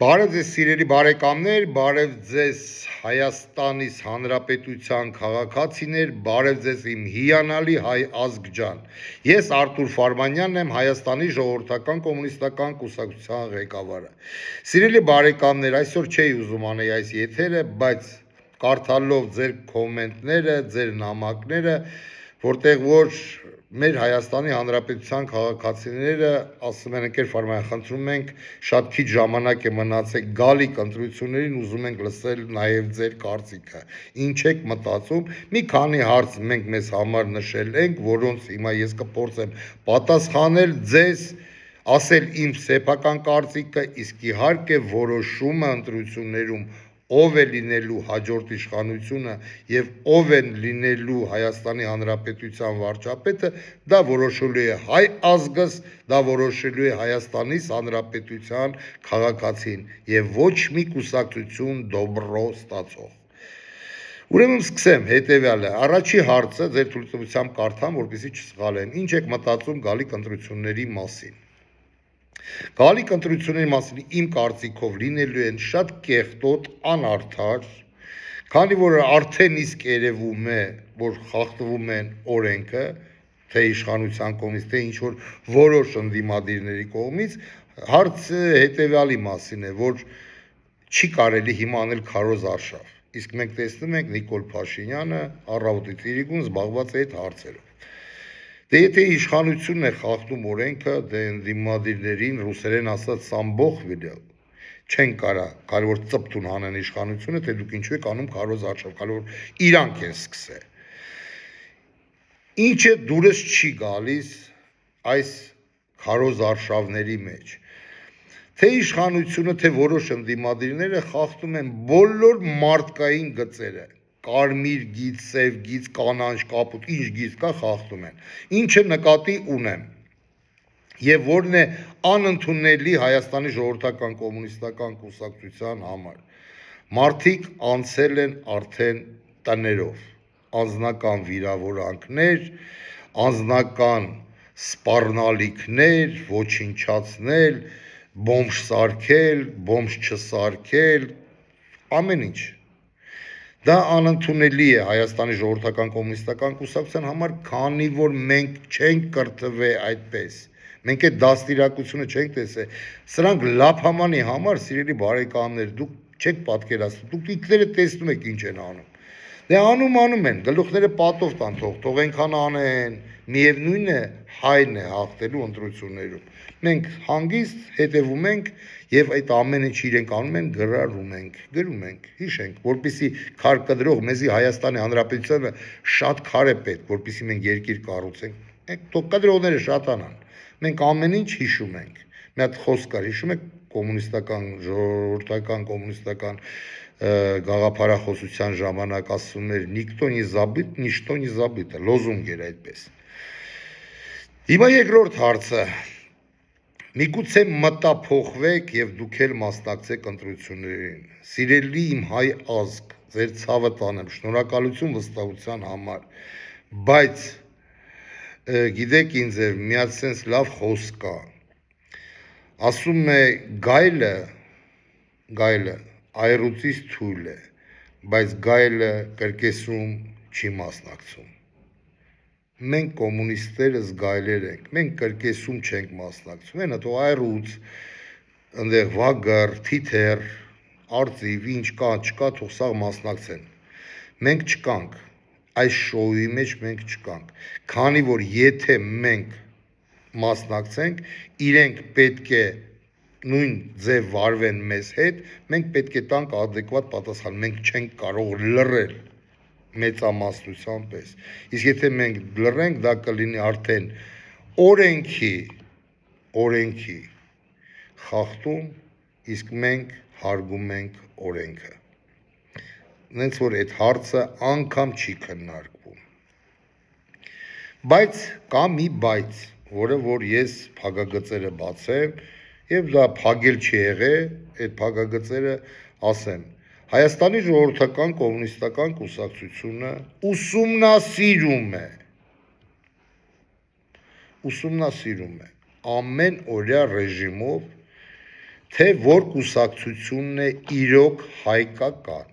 Բարև ձեզ սիրելի բարեկամներ, բարև ձեզ Հայաստանից Հանրապետության քաղաքացիներ, բարև ձեզ իմ հիանալի հայ ազգ ջան։ Ես Արտուր Ֆարմանյանն եմ, Հայաստանի ժողովրդական կոմունիստական կուսակցության ղեկավարը։ Սիրելի բարեկամներ, այսօր չէի ուզում անել այս եթերը, բայց կարդալով ձեր կոմենտները, ձեր նամակները, որտեղ որ մեր Հայաստանի Հանրապետության քաղաքացիները ասում են ընկեր Ֆարմանյան, խնդրում ենք, շատ քիչ ժամանակ է մնացել գալիք ընտրություններին, ուզում ենք լսել նաև ձեր կարծիքը։ Ինչ եք մտածում։ Մի քանի հարց մենք մեզ համար նշել ենք, որոնց հիմա ես կփորձեմ պատասխանել ձեզ, ասել իմ սեփական կարծիքը, իսկ իհարկե որոշումը ընտրություններում ով է լինելու հաջորդ իշխանությունը եւ ով է լինելու Հայաստանի Հանրապետության վարչապետը, դա որոշելու է հայ ազգս, դա որոշելու է Հայաստանից Հանրապետության քաղաքացին եւ ոչ մի կուսակցություն դոբրո ստացող։ Ուրեմն սկսեմ հետեւյալը։ Առաջի հարցը ձեր թույլտվությամբ կարդամ, որպեսզի չսխալեմ։ Ինչ եք մտածում գալիք ընտրությունների մասին։ Գալիք ընտրությունների մասին իմ կարծիքով լինելու են շատ կեղտոտ, անարդար, քանի որ արդեն իսկ երևում է, որ խախտվում են օրենքը, թե իշխանության կողմից, թե ինչ որ որոշ ընդդիմադիրների կողմից, հարցը հետևյալի մասին է, որ չի կարելի հիմա անել քարոզ արշավ։ Իսկ մենք տեսնում ենք Նիկոլ Փաշինյանը առավոտից իրիկուն զբաղված է այդ հարցերով։ Դե եթե իշխանությունն է խախտում օրենքը, դե ընդդիմադիրներին ռուսերեն ասած սամբոխ վիդել չեն կարելի որ ծպտուն հանեն իշխանությունը, թե դուք ինչու եք անում քարոզ արշավ, կարելի որ իրանք են սկսել։ Ինչը դուրս չի գալիս այս քարոզ արշավների մեջ։ Թե իշխանությունը, թե որոշ ընդդիմադիրները խախտում են բոլոր մարդկային գծերը, կարմիր գիծ, սև գիծ, կանաչ, կապույտ, ինչ գիծ կա խախտում են։ Ինչը նկատի ունեմ եւ որն է անընդունելի Հայաստանի ժողովրդական կոմունիստական կուսակցության համար։ Մարդիկ անցել են արդեն տներով, անձնական վիրավորանքներ, անձնական սպառնալիքներ, ոչնչացնել, բոմժ սարքել, բոմժ չսարքել, ամեն ինչ։ Դա անընդունելի է Հայաստանի ժողովրդական կոմունիստական կուսակցության համար, քանի որ մենք չենք կրթվել այդպես։ Մենք այդ դաստիարակությունը չենք տեսել։ Սրանք լափամանի համար, սիրելի բարեկամներ, դուք չեք պատկերացնում, դուք ինքներդ տեսնում եք ինչ են անում։ Դե անում են, գլուխները պատով տան թող այնքան անեն, միևնույն է հայն է հաղթելու ընտրություններում։ Մենք հանգիստ հետևում ենք եւ այդ ամեն ինչ իրենք անում են, գրում ենք, հիշենք, որպեսզի քար կդրող մեզի Հայաստանի Հանրապետությանը շատ քար է պետք, որպեսզի մենք երկիր կառուցենք։ Մենք թող կդրողները շատանան։ Մենք ամեն ինչ հիշում ենք։ Մի հատ խոսք կար, հիշում եք կոմունիստական ժողովրդական կոմունիստական գաղափարախոսության ժամանակ ասում էր «Никто не забыт, ничто не забыто», լոզունգ էր այդպես։ Հիմա երկրորդ հարցը։ Միգուցե մտափոխվեք եւ դուք էլ մասնակցեք ընտրություններին։ Սիրելի իմ հայ ազգ, ձեր ցավը տանեմ, շնորհակալություն վստահության համար, բայց գիտեք ինձ մի հատ sense լավ խոսք կա։ Ասում է գայլը այռուցից թույլ է, բայց գայլը կրկեսում չի մասնակցում։ Մենք կոմունիստներս գայլեր ենք, մենք կրկեսում չենք մասնակցում, այնա թող այռուց, այնտեղ վագր, թիթեռ, արծիվ, ինչ կա, չկա, թող սաղ մասնակցեն։ Մենք չկանք, այս շոուի մեջ մենք չկանք, քանի որ եթե մենք մասնակցենք, իրենք պետք է նույն ձև վարվեն մեզ հետ, մենք պետք է տանք adekvat պատասխան, մենք չենք կարող լռել մեծամասնության պես։ Իսկ եթե մենք լռենք, դա կլինի արդեն օրենքի խախտում, իսկ մենք հարգում ենք օրենքը։ Նենց որ այդ հարցը անգամ չի քննարկվում։ Բայց կա մի բայց, որը որ ես փակագծերը բացեմ եւ դա փակել չի եղել, այդ փակագծերը ասեմ։ Հայաստանի ժողովրդական կոմունիստական կուսակցությունը ուսումնասիրում է ամեն օրյա ռեժիմով թե որ կուսակցությունն է իրոք հայկական,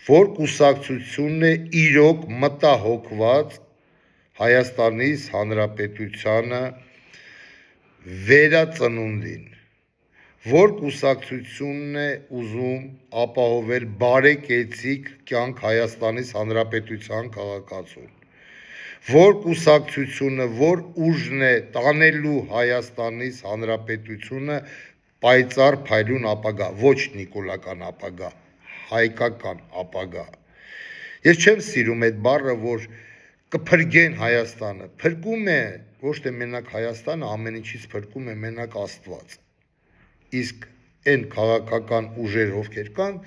որ կուսակցությունն է իրոք մտահոգված Հայաստանից Հանրապետությանը վերածնունդին, որ կուսակցությունն է ուզում ապահովել բարեկեցիկ կյանք Հայաստանից Հանրապետության քաղաքացուն, որ կուսակցությունը, որ ուժն է տանելու Հայաստանից Հանրապետությունը պայծառ փայլուն ապագա, ոչ նիկոլական ապագա, հայկական ապագա։ Ես չեմ սիրում այդ բառը, որ կփրկեն Հայաստանը, փրկում է ոչ թե մենակ Հայաստանը, ամեն ինչից փրկում է մենակ Աստված։ Իսկ այն քաղաքական ուժեր ովքեր կան,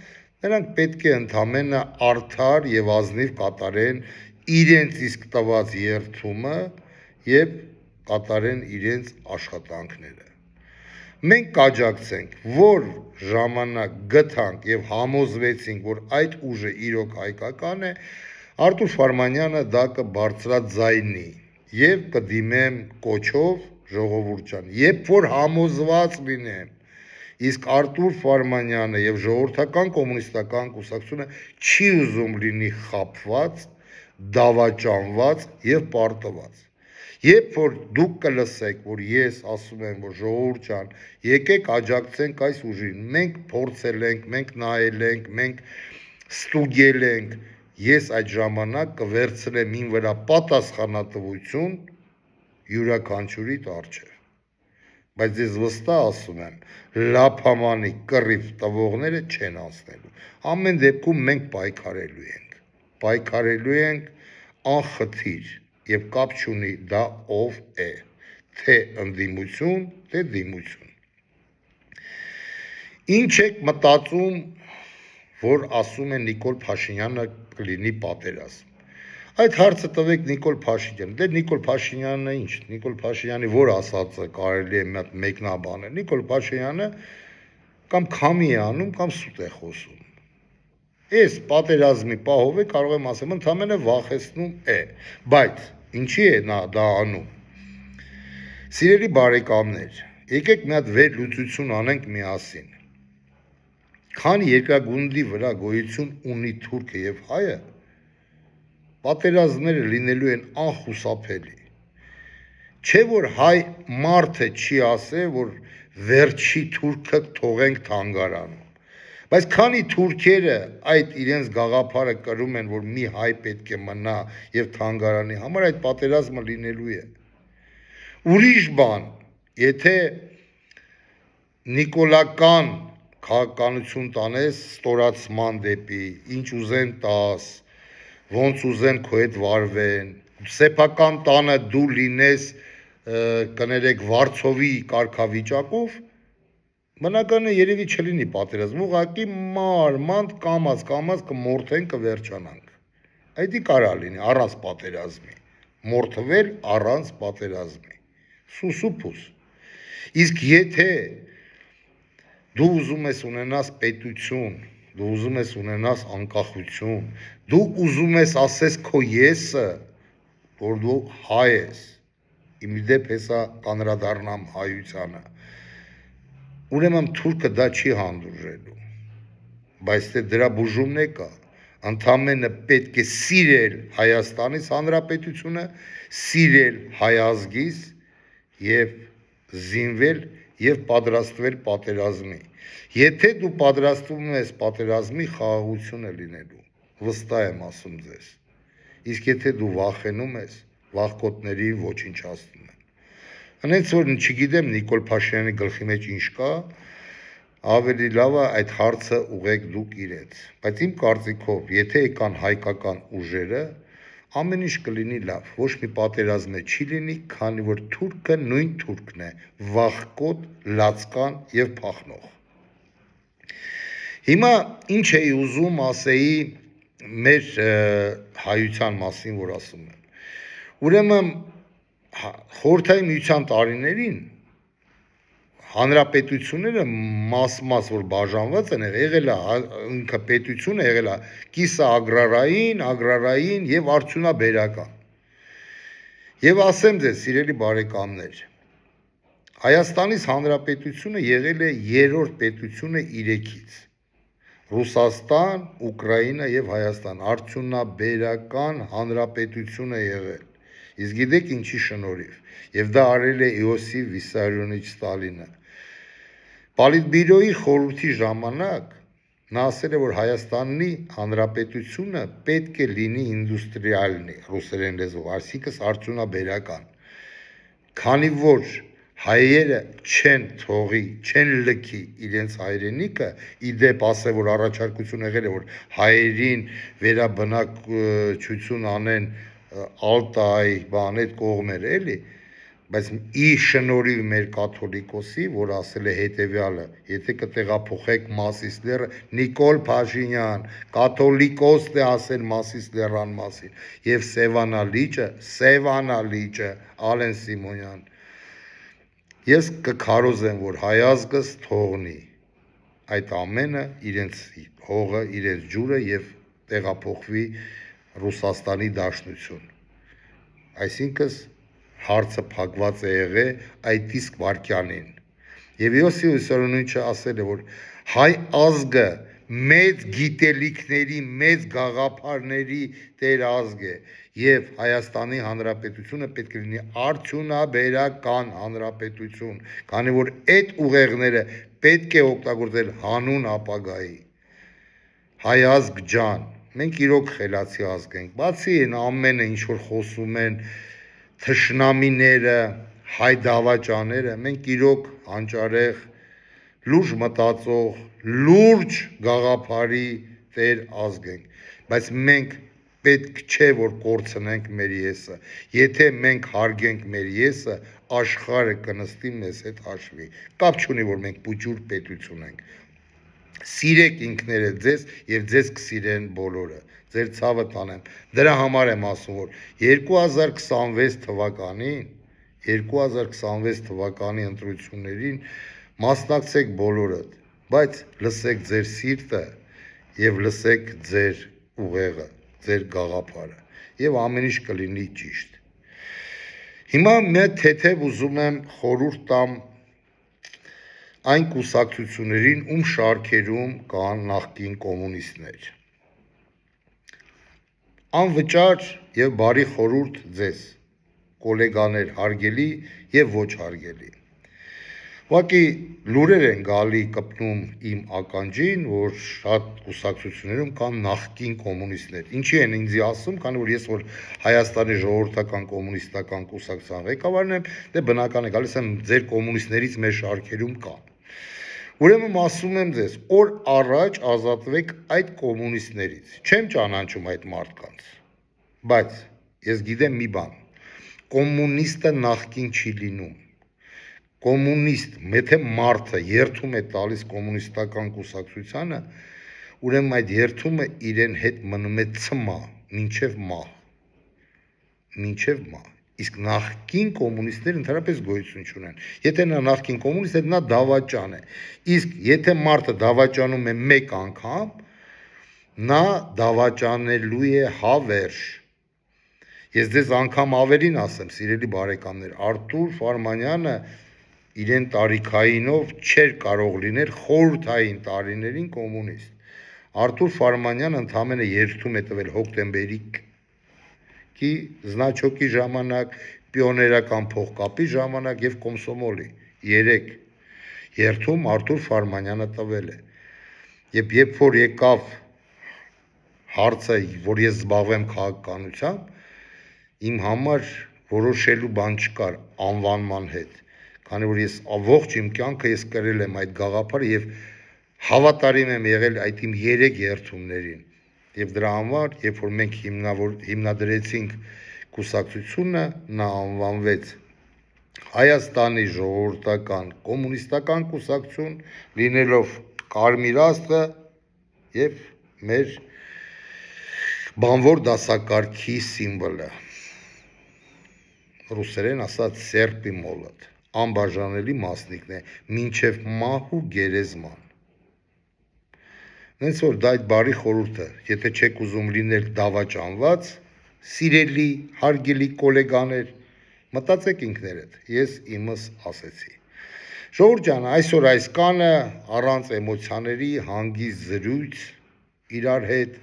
նրանք պետք է ընդամենը արդար եւ ազնիվ կատարեն իրենց իսկ տված երթումը եւ կատարեն իրենց աշխատանքները։ Մենք կաջակցենք, որ ժամանակ գտանք եւ համոզվեցինք, որ այդ ուժը իրոք հայկական է, Արտուր Ֆարմանյանը դա կբարձրաձայնի եւ կդիմեմ կոչով ժողովուրդ ջան, երբ որ համոզված լինեմ, իսկ Արտուր Ֆարմանյանը եւ ժողովրդական կոմունիստական կուսակցությունը չի ուզում լինի խաբված, դավաճանված եւ պարտված։ Երբ որ դուք կլսեք, որ ես ասում եմ, որ ժողովուրդ ջան, եկեք աջակցենք այս ուժին, մենք փորձել ենք, մենք նայել ենք, մենք ստուգել ենք, ես այդ ժամանակ կվերցնեմ ին վրա պատասխանատվություն յուրաքանչյուրիդ առջև։ Բայց ես վստահ ասում եմ, լափամանի կռիվ տվողները չեն անցնելու։ Ամեն դեպքում մենք պայքարելու ենք անխտիր եւ կապ չունի դա ով է, թե ընդդիմություն, թե դիմություն։ Ինչ եք մտածում, որ ասում է Նիկոլ Փաշինյանը կլինի պատերազմ։ Այդ հարցը տվեք Նիկոլ Փաշինյանին։ Դե Նիկոլ Փաշինյանը ինչ, Նիկոլ Փաշինյանի որ ասածը կարելի է մեկնաբանել։ Նիկոլ Փաշինյանը կամ քամի է անում, կամ սուտ է խոսում։ Ես պատերազմի պահով կարող եմ ասեմ, ընդամենը վախեցնում է, բայց ինչի է նա դա անում։ Սիրելի բարեկամներ, եկեք մի հատ վերլուծություն անենք միասին։ Քանի երկրագնդի վրա գոյություն ունի թուրքը եւ հայը, պատերազմները լինելու են անխուսափելի։ Չէ որ հայ մարդը չի ասել, որ վերջի թուրքը թողենք թանգարանում։ Բայց քանի թուրքերը այդ իրենց գաղափարը կրում են, որ մի հայ պետք է մնա եւ թանգարանի համար, այդ պատերազմը լինելու է։ Ուրիշ բան, եթե նիկոլական քաղաքականություն տանես ստորացման դեպի, ինչ ուզեն տաս, ոնց ուզեն քո հետ վարվեն, սեփական տանը դու լինես, կներեք Վարշավի կարգավիճակով, բնականաբար երևի չլինի պատերազմ, ուղղակի մարմանդ կամած կմորթեն կվերջանանք։ Այդի կարա լինի առանց պատերազմի, մորթվել առանց պատերազմի, սուսուփուս։ Իսկ եթե դու ուզում ես ունենաս պետություն, դու ուզում ես ունենաս անկախություն, դու ուզում ես ասես քո եսը, որ դու հայ ես, իմ դեպ հեսա կանրադառնամ հայությանը, ուրեմն թուրքը դա չի հանդուրժելու, բայց թե դրա բուժումն է կա, ընդամենը պետք է սիրել Հայաստանից Հանրապետությունը, սիրել հայ ազգիս եւ զինվել եւ պատրաստվել պատերազմի։ Եթե դու պատրաստվում ես պատերազմի, խաղաղություն է լինելու, վստահ եմ ասում ձեզ։ Իսկ եթե դու վախենում ես, վախկոտների ոչնչացնում են։ Հենց որ չգիտեմ Նիկոլ Փաշինյանի գլխի մեջ ինչ կա, ավելի լավ է այդ հարցը ուղեք դուք իրենց։ Բայց իմ կարծիքով, եթե եկան հայկական ուժերը, ամեն ինչ կլինի լավ, ոչ մի պատերազմ չի լինի, քանի որ թուրքը նույն թուրքն է, վախկոտ, լացկան եւ փախնող։ Հիմա ինչ էի ուզում ասեի մեր հայության մասին, որ ասում եմ։ Ուրեմն Խորհրդային Միության տարիներին հանրապետությունները մաս որ բաժանված են եղել է ինքը պետությունը եղել է կիսը ագրարային եւ արդյունաբերական։ Եվ ասեմ ձեզ, սիրելի բարեկամներ, Հայաստանից Հանրապետությունը եղել է երրորդ պետությունը 3-ից։ Ռուսաստան, Ուկրաինա եւ Հայաստան արդյունաբերական հանրապետություն է եղել։ Իսկ գիտեք ինչի շնորհիվ։ Եվ դա արել է Իոսիֆ Վիսարիոնիչ Ստալինը։ Պոլիտբյուրոյի խորհրդի ժամանակ նա ասել է, որ Հայաստանի հանրապետությունը պետք է լինի ինդուստրիալնի, ռուսերեն լեզվով, այսինքն արդյունաբերական։ Քանի որ հայերը չեն թողի, չեն լքի իրենց հայրենիքը, իդեպ ասե, որ առաջարկություն եղել է, որ հայերին վերաբնակչություն անեն Ալտայ, բան այդ կողմերը, էլի, բայց ի շնորհիվ մեր կաթոլիկոսի, որ ասել է հետևյալը, եթե կտեղափոխեք Մասիս լեռը, Նիկոլ Փաշինյան, կաթոլիկոսն է ասել Մասիս լեռան մասին, եւ Սևանա լիճը, Ալեն Սիմոնյան, ես կքարոզեմ, որ հայ ազգս թողնի այդ ամենը, իրենց հողը, իրենց ջուրը եւ տեղափոխվի Ռուսաստանի Դաշնություն, այսինքն հարցը փակված է եղել այդ իսկ վարքյանին։ Եվ Իոսիֆ Վիսարիոնիչը ասել է, որ հայ ազգը մեծ գիտելիքների, մեծ գաղափարների տեր ազգ է եւ Հայաստանի Հանրապետությունը պետք է լինի արդյունաբերական հանրապետություն, քանի որ այդ ուղեղները պետք է օգտագործել հանուն ապագայի։ Հայ ազգ ջան, մենք իրոք խելացի ազգ ենք, բացի այն ամենը, ինչ որ խոսում են թշնամիները, հայ դավաճաները, մենք իրոք հանճարեղ, լուրջ մտածող, լուրջ գաղափարի տեր ազգ ենք, բայց մենք պետք չէ, որ կորցնենք մեր եսը, եթե մենք հարգենք մեր եսը, աշխարհը կնստի մեզ հետ հաշվի, կապ չունի, որ մենք պուճուր պետություն ենք, սիրեք ինքներդ ձեզ եւ ձեզ կսիրեն բոլորը, ձեր ցավը տանեմ, դրա համար եմ ասում, որ 2026 թվականի ընտրություններին մասնակցեք բոլորդ, բայց լսեք ձեր սիրտը եւ լսեք ձեր ուղեղը, ձեր գաղափարը եւ ամեն ինչ կլինի ճիշտ։ Հիմա մի թեթև ուզում եմ խորհուրդ տամ այն կուսակցություններին, ում շարքերում կան նախկին կոմունիստներ։ Անվճար եւ բարի խորհուրդ ձեզ, գոլեգաներ հարգելի եւ ոչ հարգելի։ Ուղղակի լուրեր են գալի կպնում իմ ականջին, որ շատ կուսակցություններում կան նախկին կոմունիստներ։ Ինչի են ինձ ասում, քանի որ ես որ Հայաստանի ժողովրդական կոմունիստական կուսակցության ղեկավարն եմ, դե բնական է գալիս եմ ձեր կոմունիստներից մեր շարքերում կան։ Ուրեմն ասում եմ ձեզ, օր առաջ ազատվեք այդ կոմունիստներից։ Չեմ ճանաչում այդ մարդկանց, բայց ես գիտեմ մի բան, կոմունիստը նախկին չի լինում, կոմունիստ, եթե մարդը երթում է տալիս կոմունիստական կուսակցությանը, ուրեմն այդ երթումը իրեն հետ մնում է ցմա, մինչև մահ, իսկ նախկին կոմունիստները ընդհանրապես գոյություն չունեն, եթե նա նախկին կոմունիստ է, նա դավաճան է, իսկ եթե մարդը դավաճանում է մեկ անգամ, նա դավաճանելու է հավերժ։ Ես ձեզ անգամ ավելին ասեմ, սիրելի բարեկամներ, Արթուր Ֆարմանյանը իրեն տարիքայինով չէր կարող լինել խորհրդային տարիներին կոմունիստ։ Արթուր Ֆարմանյանը ընդամենը երթում է տվել հոկտեմբերի զնաչոկի ժամանակ, պիոներական փողկապի ժամանակ եւ կոմսոմոլի 3 երթում Արթուր Ֆարմանյանը տվել է։ Եվ երբ որ եկավ հարցը, որ ես զբաղվեմ քաղաքականությամբ, իմ համար որոշելու բան չկար անվանման հետ, քանի որ ես ողջ իմ կյանքը ես կրել եմ այդ գաղափարը եւ հավատարիմ եմ եղել այդ իմ 3 երթումներին եւ դրա համար, երբ որ մենք հիմնադրեցինք կուսակցությունը, նա անվանվեց Հայաստանի ժողովրդական կոմունիստական կուսակցություն, լինելով կարմիր աստղը եւ մեր բանվոր դասակարգի սիմվոլը, ռուսերեն ասած սերպի մոլոտ, անբաժանելի մասնիկն է, մինչև մահ ու գերեզման։ Նենց որ դա այդ բարի խորհուրդը, եթե չեք ուզում լինել դավաճանված, սիրելի, հարգելի գոլեգաներ, մտածեք ինքներդ, ես իմս ասեցի։ Ժողովուրդ ջան, այսօր այս կանը առանց էմոցիաների հանգիստ զրույց իրար հետ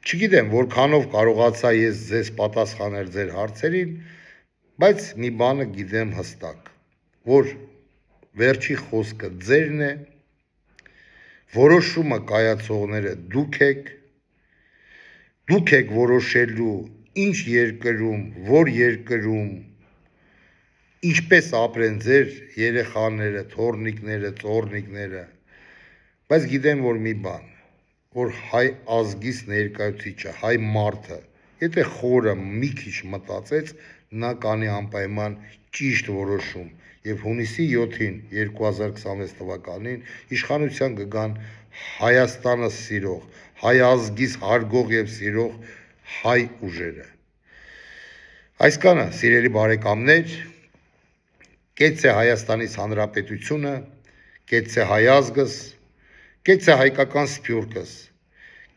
չգիտեմ որքանով կարողացա ես ձեզ պատասխանել ձեր հարցերին, բայց մի բանը գիտեմ հստակ, որ վերջի խոսքը ձերն է, որոշումը կայացողները դուք եք որոշելու ինչ երկրում, որ երկրում, ինչպես ապրեն ձեր երեխաները, թոռնիկները, ծոռնիկները, բայց գիտեմ, որ մի բան, որ հայ ազգիս ներկայացուցիչը, հայ մարդը, եթե խորը մի քիչ մտածեց, նա կանի անպայման ճիշտ որոշում եւ հունիսի 7-ին 2026 թվականին իշխանության կգան Հայաստանը սիրող, հայ ազգիս հարգող եւ սիրող հայ ուժերը։ Այսքանը, սիրելի բարեկամներ, կեցցե Հայաստանից Հանրապետությունը, կեցցե հայ ազգս, կեցցե հայկական սփյուռքս,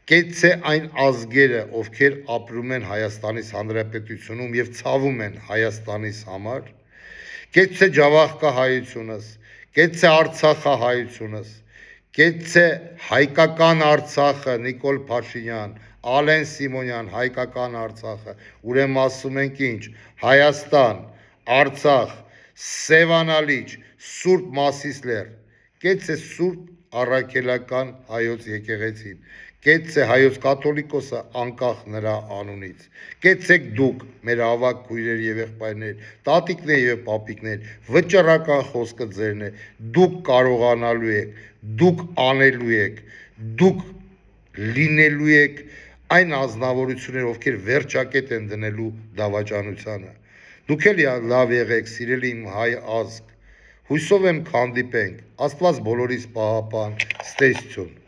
կեցցե այն ազգերը, ովքեր ապրում են Հայաստանից Հանրապետությունում եւ ցավում են Հայաստանիս համար, կեցցե Ջավախկա հայությունս, կեցցե Արցախահայությունս, կեցցե հայկական Արցախը, Նիկոլ Փաշինյան, Ալեն Սիմոնյան, հայկական Արցախը, ուրեմն ասում ենք ինչ, Հայաստան, Արցախ, Սևանալիճ, Սուրբ Մասիսլեր, կեցցե Սուրբ Առաքելական հայոց եկեղեցին, կեցցե հայոց կաթոլիկոսը անկախ նրա անունից, կեցցեք դուք, մեր ավագ քույրեր եւ եղբայրներ, տատիկներ եւ պապիկներ, վճռական խոսքը ձերն է, դուք կարողանալու եք, դուք անելու եք, դուք լինելու եք այն ազնվորությունները, ովքեր վերջակետ են դնելու դավաճանությանը։ Դուք էլ լավ եղեք, սիրելի իմ հայ ազգ, հույսով եմ կհանդիպենք, Աստված բոլորիս պահապան, ստեսություն։